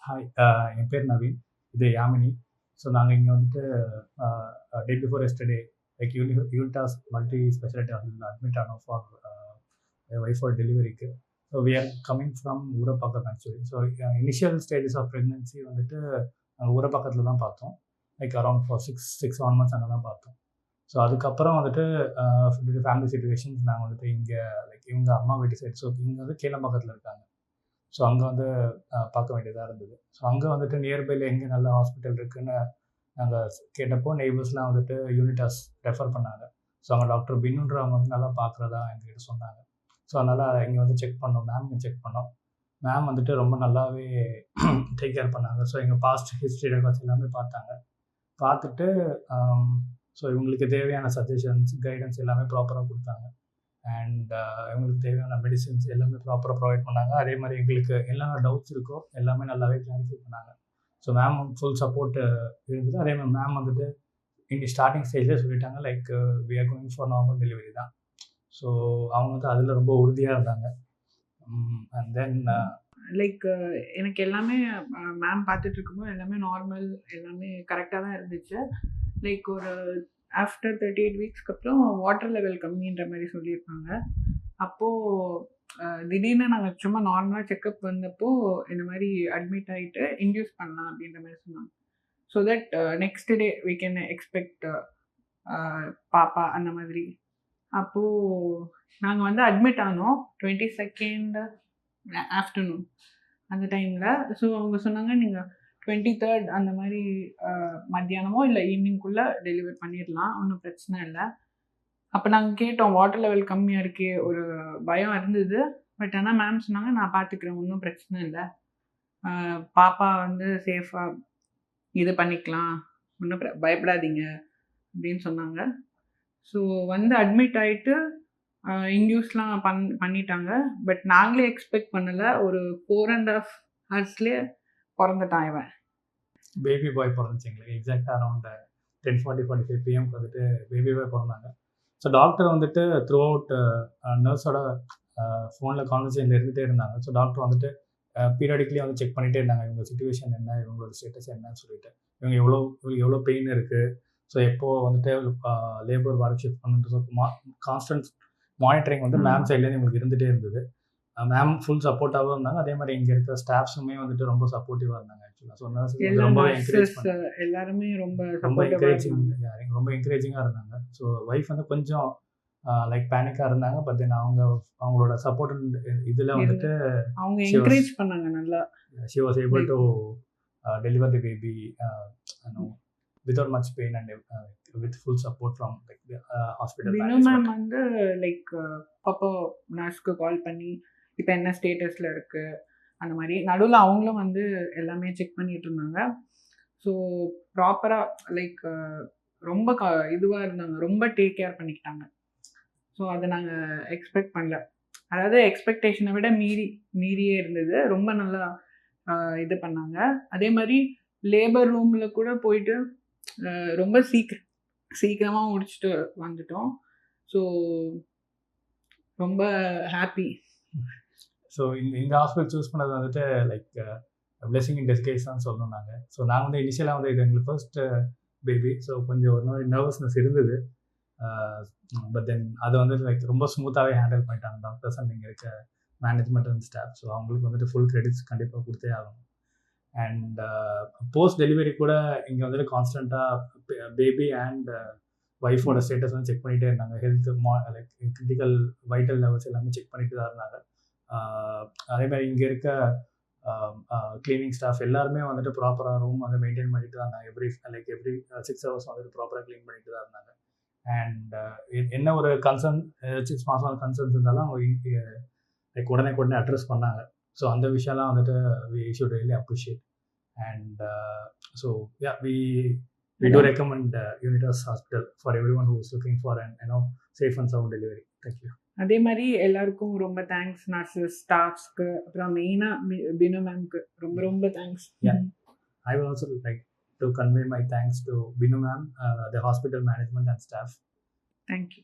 Hi, என் பேர் நவீன். இது Yamini. So நாங்கள் இங்கே வந்துட்டு day before yesterday like Unitas multi speciality hospital admit ஆனோம் ஃபார் ஒய்ஃபோட டெலிவரிக்கு. So we are coming from Urapakkam actually. So initial stages of pregnancy வந்துட்டு நாங்கள் ஊரப்பாக்கத்தில் தான் பார்த்தோம். லைக் அரௌண்ட் ஃபார் 6-7 months அங்கே தான் பார்த்தோம். ஸோ அதுக்கப்புறம் வந்துட்டு ஃபேமிலி சிச்சுவேஷன்ஸ் நாங்கள் வந்துட்டு இங்கே லைக் இவங்க அம்மா வீட்டு சைடு. ஸோ இங்கே வந்து கீழம்பாக்கத்தில் இருக்காங்க. ஸோ அங்கே வந்து பார்க்க வேண்டியதாக இருந்தது. ஸோ அங்கே வந்துட்டு நியர்பையில் எங்கே நல்ல ஹாஸ்பிட்டல் இருக்குதுன்னு நாங்கள் கேட்டப்போ நெய்பர்ஸ்லாம் வந்துட்டு யூனிட்டாஸ் ரெஃபர் பண்ணாங்க. ஸோ அங்கே டாக்டர் பின்னுன்றவங்க வந்து நல்லா பார்க்குறதா எங்ககிட்ட சொன்னாங்க. ஸோ அதனால் இங்கே வந்து செக் பண்ணோம், மேம் செக் பண்ணோம். மேம் வந்துட்டு ரொம்ப நல்லாவே டேக் கேர் பண்ணாங்க. ஸோ எங்கள் பாஸ்ட் ஹிஸ்ட்ரி ரெக்கார்ட்ஸ் எல்லாமே பார்த்தாங்க. பார்த்துட்டு ஸோ இவங்களுக்கு தேவையான சஜஷன்ஸ், கைடன்ஸ் எல்லாமே ப்ராப்பராக கொடுத்தாங்க. அண்ட் இவங்களுக்கு தேவையான மெடிசின்ஸ் எல்லாமே ப்ராப்பராக ப்ரொவைட் பண்ணாங்க. அதே மாதிரி எங்களுக்கு என்னென்ன டவுட்ஸ் இருக்கோ எல்லாமே நல்லாவே கிளாரிஃபை பண்ணாங்க. ஸோ மேம் ஃபுல் சப்போர்ட் இருந்தது. அதே மாதிரி மேம் வந்துட்டு இங்கே ஸ்டார்டிங் ஸ்டேஜ்லேயே சொல்லிட்டாங்க like we are going for normal delivery தான். ஸோ அவங்க வந்து அதில் ரொம்ப உறுதியாக இருந்தாங்க. அண்ட் தென் லைக் எனக்கு எல்லாமே மேம் பார்த்துட்டு இருக்கும்போது எல்லாமே நார்மல், எல்லாமே கரெக்டாக தான் இருந்துச்சு. லைக் ஒரு ஆஃப்டர் 38 வீக்ஸ்க்கு அப்புறம் வாட்டர் லெவல் கம்மின்ற மாதிரி சொல்லியிருப்பாங்க. அப்போது திடீர்னு நாங்கள் சும்மா நார்மலாக செக்கப் வந்தப்போ இந்த மாதிரி அட்மிட் ஆகிட்டு இன்டியூஸ் பண்ணலாம் அப்படின்ற மாதிரி சொன்னாங்க. So that next day we can expect பாப்பா அந்த மாதிரி. அப்போது நாங்கள் வந்து அட்மிட் ஆனோம் 22nd ஆஃப்டர்நூன் அந்த டைமில். ஸோ அவங்க சொன்னாங்க நீங்கள் 23rd அந்த மாதிரி மத்தியானமோ இல்லை ஈவினிங்குள்ளே டெலிவரி பண்ணிடலாம், ஒன்றும் பிரச்சனை இல்லை. அப்போ நாங்கள் கேட்டோம் வாட்டர் லெவல் கம்மியாக இருக்கே, ஒரு பயம் இருந்தது. பட் ஆனால் மேம் சொன்னாங்க நான் பார்த்துக்கிறேன், ஒன்றும் பிரச்சனை இல்லை, பாப்பா வந்து சேஃபாக இது பண்ணிக்கலாம், ஒன்றும் பயப்படாதீங்க அப்படின்னு சொன்னாங்க. ஸோ வந்து அட்மிட் ஆகிட்டு இன்டியூஸ்லாம் பண்ணிட்டாங்க. பட் நாங்களே எக்ஸ்பெக்ட் பண்ணலை, ஒரு 4.5 hours பிறந்துட்டான் இவன். பேபி பாய் பிறந்துச்சு எங்களுக்கு. எக்ஸாக்டாக அரௌண்ட் 10:40-45 PM வந்துட்டு பேபி பாய் பிறந்தாங்க. ஸோ டாக்டர் வந்துட்டு த்ரூ அவுட் நர்ஸோட ஃபோனில் கான்வர்சேஷனில் இருந்துகிட்டே இருந்தாங்க. ஸோ டாக்டர் வந்துட்டு பீரியாடிக்லி வந்து செக் பண்ணிகிட்டே இருந்தாங்க, இவங்க சுச்சுவேஷன் என்ன, இவங்களோட ஸ்டேட்டஸ் என்னன்னு சொல்லிட்டு, இவங்க எவ்வளோ பெயின் இருக்குது, ஸோ எப்போது வந்துட்டு லேபர் வார்டு ஷிஃப்ட் பண்ணுறது கான்ஸ்டன்ட் மானிட்டரிங் வந்து மேம் சைட்லேருந்து இவங்களுக்கு இருந்துகிட்டே இருந்தது. மேம் ஃபுல் சப்போர்ட்டாகவும் இருந்தாங்க. அதே மாதிரி இங்கே இருக்கிற ஸ்டாஃப்ஸுமே வந்துட்டு ரொம்ப சப்போர்ட்டிவாக இருந்தாங்க ஆக்சுவலாக. ஸோ நர்ஸஸ் ரொம்ப எல்லாருமே ரொம்ப என்கரேஜிங்காக இருந்தாங்க. ஸோ ஒய்ஃப் வந்து கொஞ்சம் லைக் பேனிக்காக இருந்தாங்க. பட் தென் அவங்களோட சப்போர்ட் இதில் வந்துட்டு அவங்க என்கரேஜ் பண்ணாங்க நல்லா. She was able to deliver the baby without much pain and with full support from like the hospital management. Ma'am வந்து லைக் அப்போ நர்ஸ்க்கு கால் பண்ணி இப்போ என்ன ஸ்டேட்டஸில் இருக்குது அந்த மாதிரி நடுவில் அவங்களும் வந்து எல்லாமே செக் பண்ணிகிட்டு இருந்தாங்க. ஸோ ப்ராப்பராக லைக் ரொம்ப இதுவாக இருந்தாங்க, ரொம்ப டேக் கேர் பண்ணிக்கிட்டாங்க. ஸோ அதை நாங்கள் எக்ஸ்பெக்ட் பண்ணல, அதாவது எக்ஸ்பெக்டேஷனை விட மீறியே இருந்தது. ரொம்ப நல்லா இது பண்ணாங்க. அதே மாதிரி லேபர் ரூமில் கூட போயிட்டு ரொம்ப சீக்கிரமாக முடிச்சுட்டு வந்துட்டோம். ஸோ ரொம்ப ஹாப்பி. ஸோ இந்த ஹாஸ்பிட்டல் சூஸ் பண்ணது வந்துட்டு லைக் பிளெஸிங் இன் டிஸ்கைஸ் தான் சொல்லணும் நாங்கள். ஸோ நாங்கள் வந்து இனிஷியலாக வந்து இது எங்களுக்கு ஃபர்ஸ்ட் பேபி. ஸோ கொஞ்சம் ஒரு மாதிரி நர்வஸ்னஸ் இருந்தது. பட் தென் அதை வந்து லைக் ரொம்ப ஸ்மூத்தாகவே ஹேண்டில் பண்ணிட்டாங்க டாக்டர்ஸ் அண்ட் இங்கே இருக்க மேனேஜ்மெண்ட் அண்ட் ஸ்டாஃப். ஸோ அவங்களுக்கு வந்துட்டு ஃபுல் கிரெடிட்ஸ் கண்டிப்பாக கொடுத்தே ஆகணும். அண்ட் போஸ்ட் டெலிவரி கூட இங்கே வந்துட்டு கான்ஸ்டண்ட்டாக பேபி அண்ட் ஒய்ஃபோட ஸ்டேட்டஸ் வந்து செக் பண்ணிகிட்டே இருந்தாங்க. Health like critical vital levels எல்லாமே செக் பண்ணிட்டு தான் இருந்தாங்க. அதே மாதிரி இங்கே இருக்க கிளீனிங் ஸ்டாஃப் எல்லாருமே வந்துட்டு ப்ராப்பராக ரூம் வந்து மெயின்டைன் பண்ணிட்டு தான் இருந்தாங்க. எவ்ரி 6 hours வந்துட்டு ப்ராப்பராக க்ளீன் பண்ணிட்டு தான் இருந்தாங்க. அண்ட் என்ன ஒரு கன்சர்ன் ஸ்மால் கன்சர்ன்ஸ் இருந்தாலும் அவங்க லைக் உடனே அட்ரஸ் பண்ணாங்க. ஸோ அந்த விஷயம்லாம் வந்துட்டு we should really appreciate. And so yeah, we do recommend Unitas Hospital for everyone who is looking for an safe and sound delivery. Thank you. அதே மாதிரி எல்லாருக்கும் ரொம்ப தேங்க்ஸ், நர்ஸஸ், ஸ்டாஃப்ஸ்க்கு, அப்புறம் மெயினாக பினு மேம்க்கு ரொம்ப thanks. I will also like to convey my thanks to Binu ma'am, the hospital management and staff. Thank you.